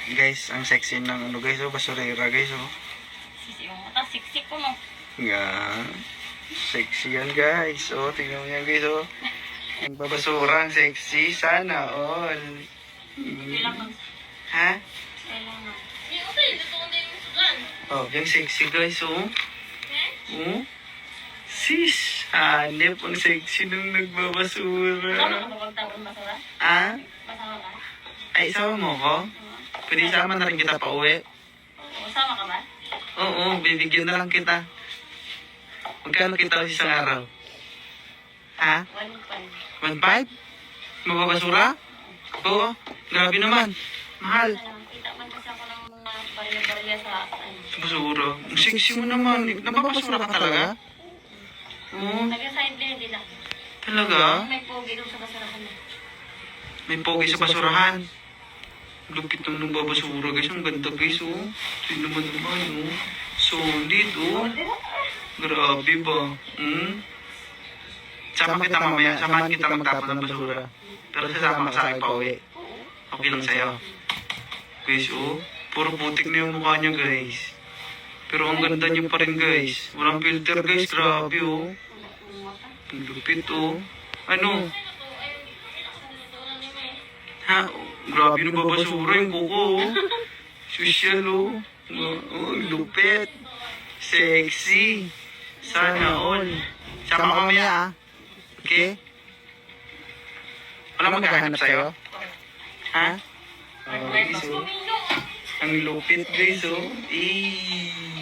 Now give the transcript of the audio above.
Guys, ang sexy ng ano guys, oh, basurera guys, oh. Sisi mo mata, siksik ko mo. Nga. Sexy yan guys. Oh, tingnan mo yan guys, oh. Ang babasura, ang sexy. Sana all. Kailangan. Ha? Kailangan. Okay, dito ko din yung sugan. Oh, yung sexy guys, oh. Oh. Sis, hanip ang sexy nung nagbabasura. Kasama ka ba pagtapon basura? Ah? Kasama ka? Ay, isama mo ko? Pwede isama na rin kita pa uwi. Oo, sama ka ba? Oo, bibigyan na lang kita. Magkano kita isang araw? Ha? 1.5. 1.5? Mababasura? Oo, grabe naman. Mahal. Kita man kasi ako ng mga barya-barya sa ano. Basura. Ang sexy mo naman. Nababasura ka talaga? Oo, Nag-side din nila. talaga? May pogi doon sa basurahan na. May pogi sa basurahan. Lupit ng babasura guys. Ang ganda guys, oh. Ito naman, oh. Solid, oh. Grabe ba? Hmm? Sama kita mamaya. Samahan kita magtapon ng basura. Pero sasama ka sa akin pa uwi. Okay lang sa'yo. Guys, oh. Puro putik na yung mukha niya, guys. Pero ang ganda niyo pa rin, guys. Walang filter, guys. Grabe, oh. Ang lupit, oh. Ano? Ha? Grabe na babasura yung kuko, oh. Social, oh. Oh, ang lupit. Sexy. Sana all. Sama ka mamaya, ah. Okay? Wala maghahanap sa'yo? Ha? Oh, guys, oh. Ang lupit, guys, oh. Eh.